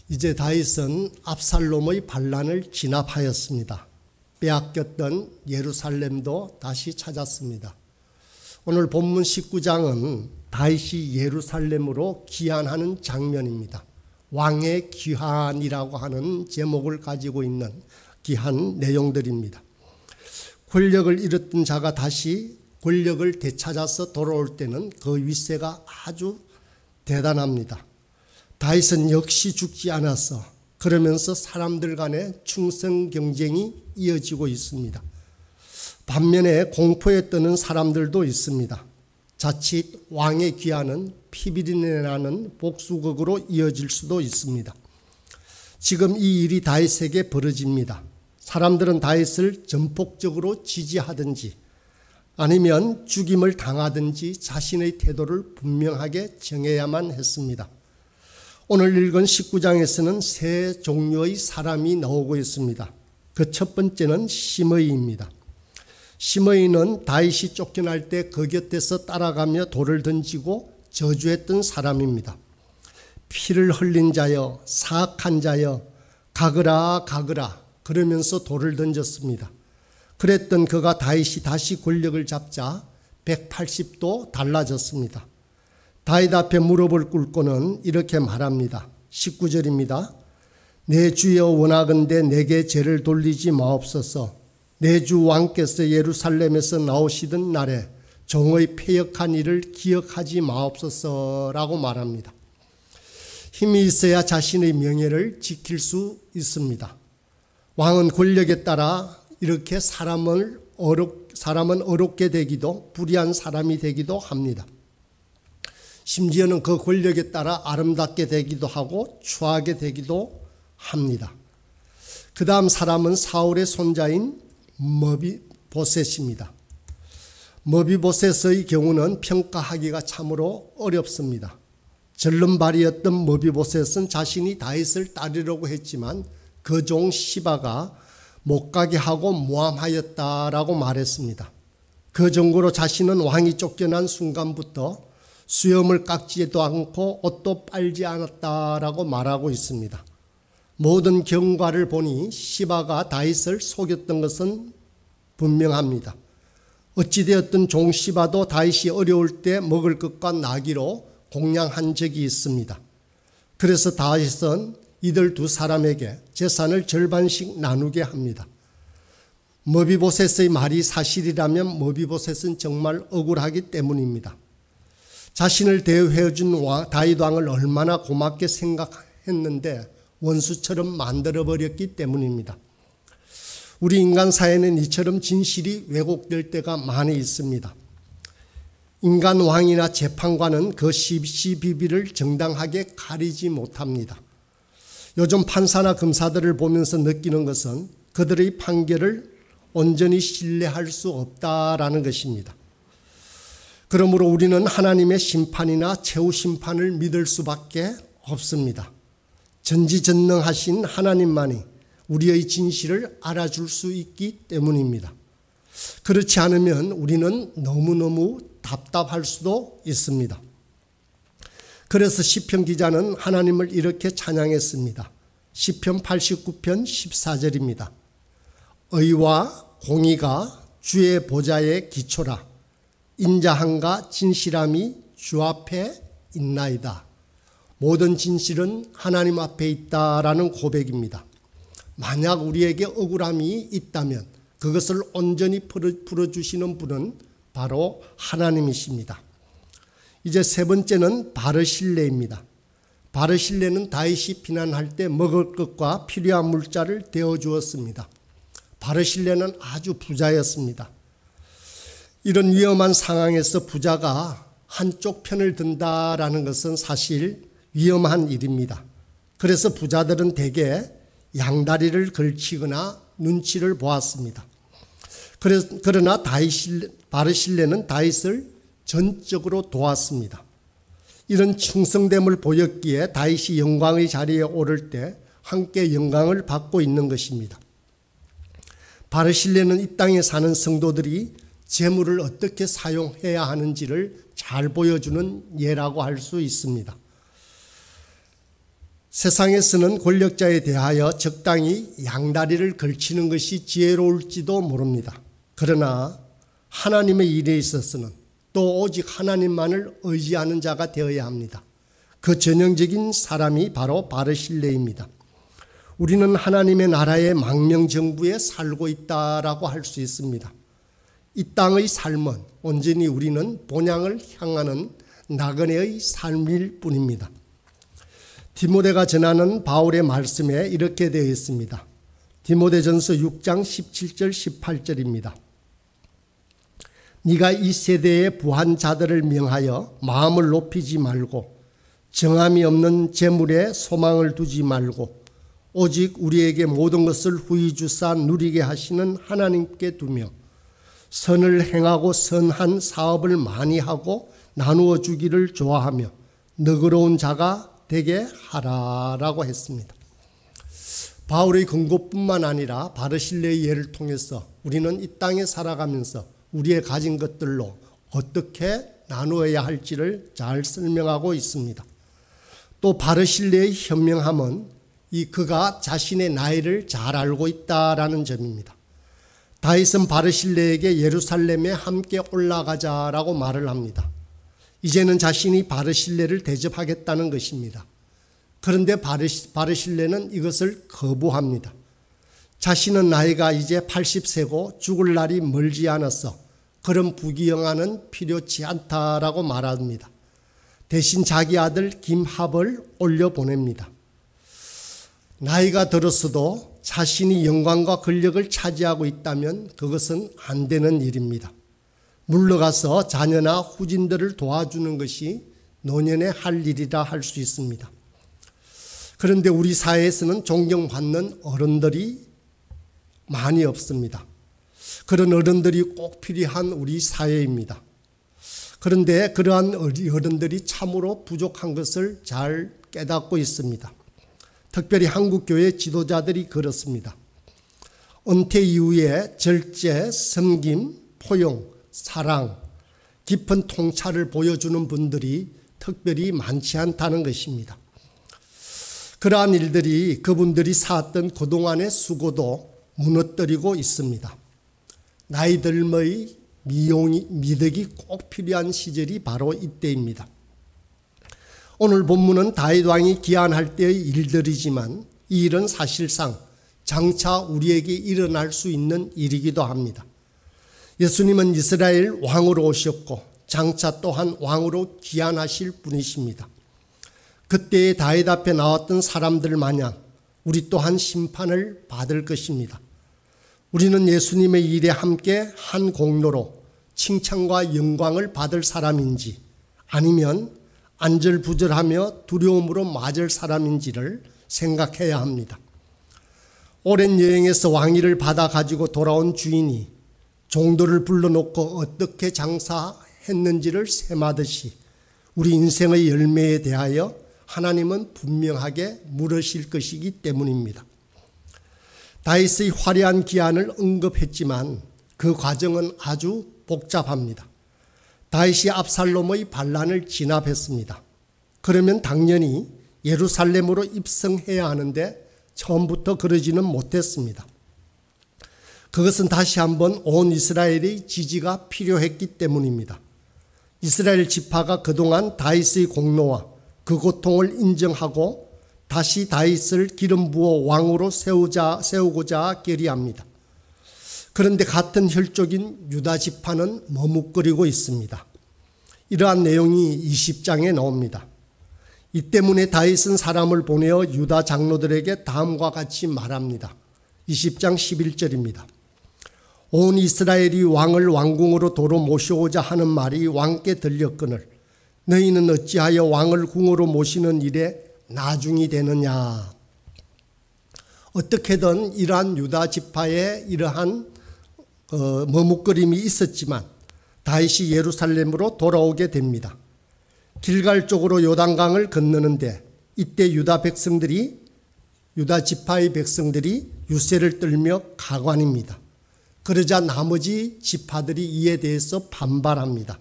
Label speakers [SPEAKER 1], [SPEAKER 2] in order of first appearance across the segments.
[SPEAKER 1] 이제 다윗은 압살롬의 반란을 진압하였습니다. 빼앗겼던 예루살렘도 다시 찾았습니다. 오늘 본문 19장은 다윗이 예루살렘으로 귀환하는 장면입니다. 왕의 귀환이라고 하는 제목을 가지고 있는 귀한 내용들입니다. 권력을 잃었던 자가 다시 권력을 되찾아서 돌아올 때는 그 윗세가 아주 대단합니다. 다윗은 역시 죽지 않았어. 그러면서 사람들 간의 충성 경쟁이 이어지고 있습니다. 반면에 공포에 떠는 사람들도 있습니다. 자칫 왕의 귀환은 피비린내나는 복수극으로 이어질 수도 있습니다. 지금 이 일이 다윗에게 벌어집니다. 사람들은 다윗을 전폭적으로 지지하든지 아니면 죽임을 당하든지 자신의 태도를 분명하게 정해야만 했습니다. 오늘 읽은 19장에서는 세 종류의 사람이 나오고 있습니다. 그 첫 번째는 시므이입니다. 시므이는 다윗이 쫓겨날 때 그 곁에서 따라가며 돌을 던지고 저주했던 사람입니다. 피를 흘린 자여, 사악한 자여, 가거라 가거라 그러면서 돌을 던졌습니다. 그랬던 그가 다윗이 다시 권력을 잡자 180도 달라졌습니다. 다윗 앞에 무릎을 꿇고는 이렇게 말합니다. 19절입니다. 내 주여 원하건대 내게 죄를 돌리지 마옵소서. 내 주 왕께서 예루살렘에서 나오시던 날에 종의 패역한 일을 기억하지 마옵소서라고 말합니다. 힘이 있어야 자신의 명예를 지킬 수 있습니다. 왕은 권력에 따라 이렇게 사람은 어렵게 되기도 불의한 사람이 되기도 합니다. 심지어는 그 권력에 따라 아름답게 되기도 하고 추하게 되기도 합니다. 그 다음 사람은 사울의 손자인 머비보셋입니다. 머비보셋의 경우는 평가하기가 참으로 어렵습니다. 절름발이였던 머비보셋은 자신이 다윗을 따르려고 했지만 그 종 시바가 못 가게 하고 모함하였다라고 말했습니다. 그 정도로 자신은 왕이 쫓겨난 순간부터 수염을 깎지도 않고 옷도 빨지 않았다라고 말하고 있습니다. 모든 경과를 보니 시바가 다윗을 속였던 것은 분명합니다. 어찌되었든 종 시바도 다윗이 어려울 때 먹을 것과 나귀로 공양한 적이 있습니다. 그래서 다윗은 이들 두 사람에게 재산을 절반씩 나누게 합니다. 머비보셋의 말이 사실이라면 머비보셋은 정말 억울하기 때문입니다. 자신을 대우해준 다윗 왕을 얼마나 고맙게 생각했는데 원수처럼 만들어버렸기 때문입니다. 우리 인간 사회는 이처럼 진실이 왜곡될 때가 많이 있습니다. 인간 왕이나 재판관은 그 시비비비를 정당하게 가리지 못합니다. 요즘 판사나 검사들을 보면서 느끼는 것은 그들의 판결을 온전히 신뢰할 수 없다라는 것입니다. 그러므로 우리는 하나님의 심판이나 최후 심판을 믿을 수밖에 없습니다. 전지전능하신 하나님만이 우리의 진실을 알아줄 수 있기 때문입니다. 그렇지 않으면 우리는 너무너무 답답할 수도 있습니다. 그래서 시편 기자는 하나님을 이렇게 찬양했습니다. 시편 89편 14절입니다. 의와 공의가 주의 보좌의 기초라. 인자함과 진실함이 주 앞에 있나이다. 모든 진실은 하나님 앞에 있다라는 고백입니다. 만약 우리에게 억울함이 있다면 그것을 온전히 풀어주시는 분은 바로 하나님이십니다. 이제 세 번째는 바르실레입니다. 바르실레는 다윗이 피난할 때 먹을 것과 필요한 물자를 대어주었습니다. 바르실레는 아주 부자였습니다. 이런 위험한 상황에서 부자가 한쪽 편을 든다라는 것은 사실 위험한 일입니다. 그래서 부자들은 대개 양다리를 걸치거나 눈치를 보았습니다. 그러나 바르실레는 다윗을 전적으로 도왔습니다. 이런 충성됨을 보였기에 다윗이 영광의 자리에 오를 때 함께 영광을 받고 있는 것입니다. 바르실레는 이 땅에 사는 성도들이 재물을 어떻게 사용해야 하는지를 잘 보여주는 예라고 할 수 있습니다. 세상에서는 권력자에 대하여 적당히 양다리를 걸치는 것이 지혜로울지도 모릅니다. 그러나 하나님의 일에 있어서는 또 오직 하나님만을 의지하는 자가 되어야 합니다. 그 전형적인 사람이 바로 바르실레입니다. 우리는 하나님의 나라의 망명정부에 살고 있다라고 할 수 있습니다. 이 땅의 삶은 온전히 우리는 본향을 향하는 나그네의 삶일 뿐입니다. 디모데가 전하는 바울의 말씀에 이렇게 되어 있습니다. 디모데전서 6장 17절 18절입니다. 네가 이 세대의 부한 자들을 명하여 마음을 높이지 말고 정함이 없는 재물에 소망을 두지 말고 오직 우리에게 모든 것을 후히 주사 누리게 하시는 하나님께 두며 선을 행하고 선한 사업을 많이 하고 나누어 주기를 좋아하며 너그러운 자가 되게 하라라고 했습니다. 바울의 권고뿐만 아니라 바르실레의 예를 통해서 우리는 이 땅에 살아가면서 우리의 가진 것들로 어떻게 나누어야 할지를 잘 설명하고 있습니다. 또 바르실레의 현명함은 그가 자신의 나이를 잘 알고 있다라는 점입니다. 다윗은 바르실레에게 예루살렘에 함께 올라가자라고 말을 합니다. 이제는 자신이 바르실레를 대접하겠다는 것입니다. 그런데 바르실레는 이것을 거부합니다. 자신은 나이가 이제 80세고 죽을 날이 멀지 않아서 그런 부귀영화는 필요치 않다라고 말합니다. 대신 자기 아들 김합을 올려보냅니다. 나이가 들었어도 자신이 영광과 권력을 차지하고 있다면 그것은 안 되는 일입니다. 물러가서 자녀나 후진들을 도와주는 것이 노년에 할 일이라 할 수 있습니다. 그런데 우리 사회에서는 존경받는 어른들이 많이 없습니다. 그런 어른들이 꼭 필요한 우리 사회입니다. 그런데 그러한 어른들이 참으로 부족한 것을 잘 깨닫고 있습니다. 특별히 한국교회 지도자들이 그렇습니다. 은퇴 이후에 절제, 섬김, 포용, 사랑, 깊은 통찰을 보여주는 분들이 특별히 많지 않다는 것입니다. 그러한 일들이 그분들이 쌓았던 그동안의 수고도 무너뜨리고 있습니다. 나이 들머의 미덕이 꼭 필요한 시절이 바로 이때입니다. 오늘 본문은 다윗 왕이 기한할 때의 일들이지만 이 일은 사실상 장차 우리에게 일어날 수 있는 일이기도 합니다. 예수님은 이스라엘 왕으로 오셨고 장차 또한 왕으로 기한하실 분이십니다. 그때의 다윗 앞에 나왔던 사람들 마냥 우리 또한 심판을 받을 것입니다. 우리는 예수님의 일에 함께 한 공로로 칭찬과 영광을 받을 사람인지 아니면 안절부절하며 두려움으로 맞을 사람인지를 생각해야 합니다. 오랜 여행에서 왕위를 받아 가지고 돌아온 주인이 종들을 불러놓고 어떻게 장사했는지를 셈하듯이 우리 인생의 열매에 대하여 하나님은 분명하게 물으실 것이기 때문입니다. 다윗의 화려한 기한을 언급했지만 그 과정은 아주 복잡합니다. 다윗이 압살롬의 반란을 진압했습니다. 그러면 당연히 예루살렘으로 입성해야 하는데 처음부터 그러지는 못했습니다. 그것은 다시 한번 온 이스라엘의 지지가 필요했기 때문입니다. 이스라엘 지파가 그동안 다윗의 공로와 그 고통을 인정하고 다시 다윗을 기름 부어 왕으로 세우고자 결의합니다. 그런데 같은 혈족인 유다 지파는 머뭇거리고 있습니다. 이러한 내용이 20장에 나옵니다. 이 때문에 다윗은 사람을 보내어 유다 장로들에게 다음과 같이 말합니다. 20장 11절입니다. 온 이스라엘이 왕을 왕궁으로 도로 모셔오자 하는 말이 왕께 들렸거늘 너희는 어찌하여 왕을 궁으로 모시는 일에 나중이 되느냐. 어떻게든 이러한 유다 지파의 이러한 머뭇거림이 있었지만 다윗이 예루살렘으로 돌아오게 됩니다. 길갈 쪽으로 요단강을 건너는데 이때 유다 지파의 백성들이 유세를 떨며 가관입니다. 그러자 나머지 지파들이 이에 대해서 반발합니다.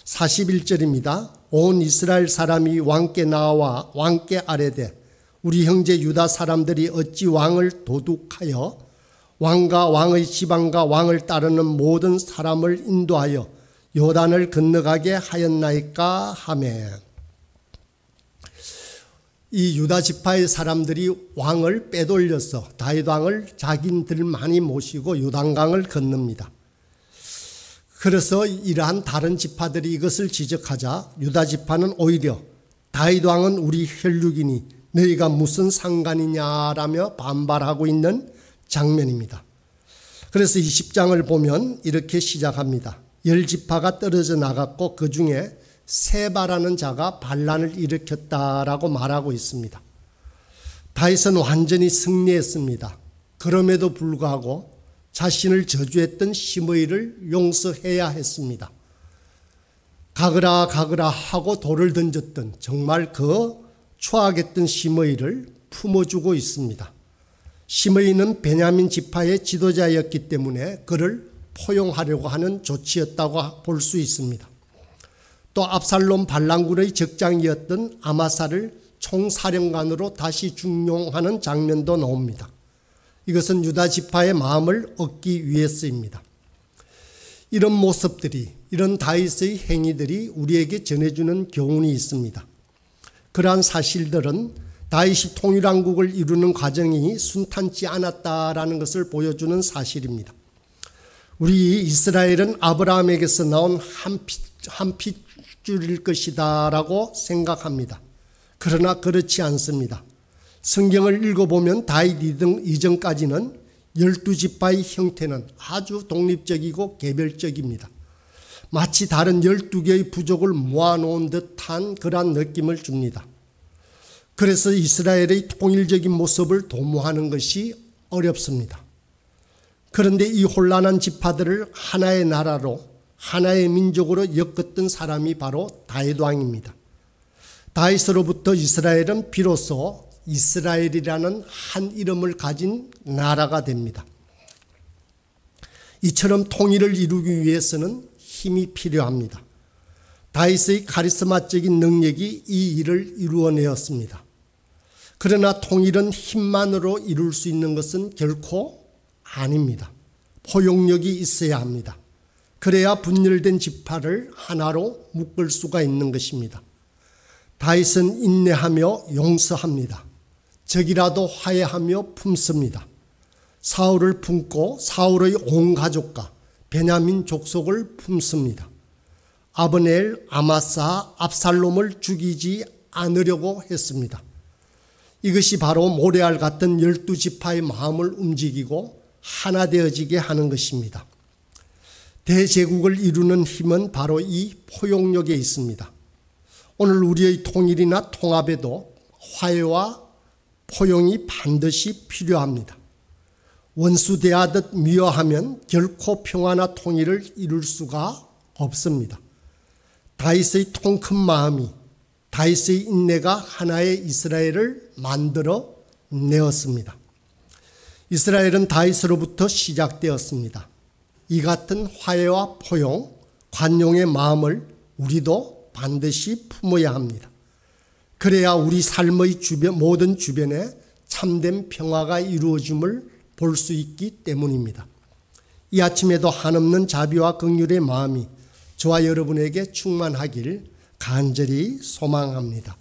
[SPEAKER 1] 41절입니다. 온 이스라엘 사람이 왕께 나와 왕께 아뢰되 우리 형제 유다 사람들이 어찌 왕을 도둑하여 왕과 왕의 지방과 왕을 따르는 모든 사람을 인도하여 요단을 건너가게 하였나이까 하매. 이 유다 지파의 사람들이 왕을 빼돌려서 다윗 왕을 자기들만이 모시고 요단강을 건넙니다. 그래서 이러한 다른 지파들이 이것을 지적하자 유다 지파는 오히려 다윗 왕은 우리 혈육이니 너희가 무슨 상관이냐라며 반발하고 있는 장면입니다. 그래서 20장을 보면 이렇게 시작합니다. 10지파가 떨어져 나갔고 그 중에 세바라는 자가 반란을 일으켰다라고 말하고 있습니다. 다윗은 완전히 승리했습니다. 그럼에도 불구하고 자신을 저주했던 시므이를 용서해야 했습니다. 가그라 가그라 하고 돌을 던졌던 정말 그 추악했던 시므이를 품어주고 있습니다. 시므이는 베냐민 지파의 지도자였기 때문에 그를 포용하려고 하는 조치였다고 볼 수 있습니다. 또 압살롬 반란군의 적장이었던 아마사를 총사령관으로 다시 중용하는 장면도 나옵니다. 이것은 유다 지파의 마음을 얻기 위해서입니다. 이런 모습들이, 이런 다윗의 행위들이 우리에게 전해주는 교훈이 있습니다. 그러한 사실들은 다윗이 통일왕국을 이루는 과정이 순탄치 않았다라는 것을 보여주는 사실입니다. 우리 이스라엘은 아브라함에게서 나온 한 핏줄일 것이다 라고 생각합니다. 그러나 그렇지 않습니다. 성경을 읽어보면 다윗 이전까지는 12지파의 형태는 아주 독립적이고 개별적입니다. 마치 다른 12개의 부족을 모아놓은 듯한 그러한 느낌을 줍니다. 그래서 이스라엘의 통일적인 모습을 도모하는 것이 어렵습니다. 그런데 이 혼란한 지파들을 하나의 나라로, 하나의 민족으로 엮었던 사람이 바로 다윗 왕입니다. 다윗으로부터 이스라엘은 비로소 이스라엘이라는 한 이름을 가진 나라가 됩니다. 이처럼 통일을 이루기 위해서는 힘이 필요합니다. 다윗의 카리스마적인 능력이 이 일을 이루어내었습니다. 그러나 통일은 힘만으로 이룰 수 있는 것은 결코 아닙니다. 포용력이 있어야 합니다. 그래야 분열된 지파를 하나로 묶을 수가 있는 것입니다. 다윗은 인내하며 용서합니다. 적이라도 화해하며 품습니다. 사울을 품고 사울의 온 가족과 베냐민 족속을 품습니다. 아브넬, 아마사, 압살롬을 죽이지 않으려고 했습니다. 이것이 바로 모레알 같은 12지파의 마음을 움직이고 하나 되어지게 하는 것입니다. 대제국을 이루는 힘은 바로 이 포용력에 있습니다. 오늘 우리의 통일이나 통합에도 화해와 포용이 반드시 필요합니다. 원수 대하듯 미워하면 결코 평화나 통일을 이룰 수가 없습니다. 다윗의 통큰 마음이, 다윗의 인내가 하나의 이스라엘을 만들어 내었습니다. 이스라엘은 다윗으로부터 시작되었습니다. 이 같은 화해와 포용, 관용의 마음을 우리도 반드시 품어야 합니다. 그래야 우리 삶의 모든 주변에 참된 평화가 이루어짐을 볼 수 있기 때문입니다. 이 아침에도 한없는 자비와 긍휼의 마음이 저와 여러분에게 충만하길 간절히 소망합니다.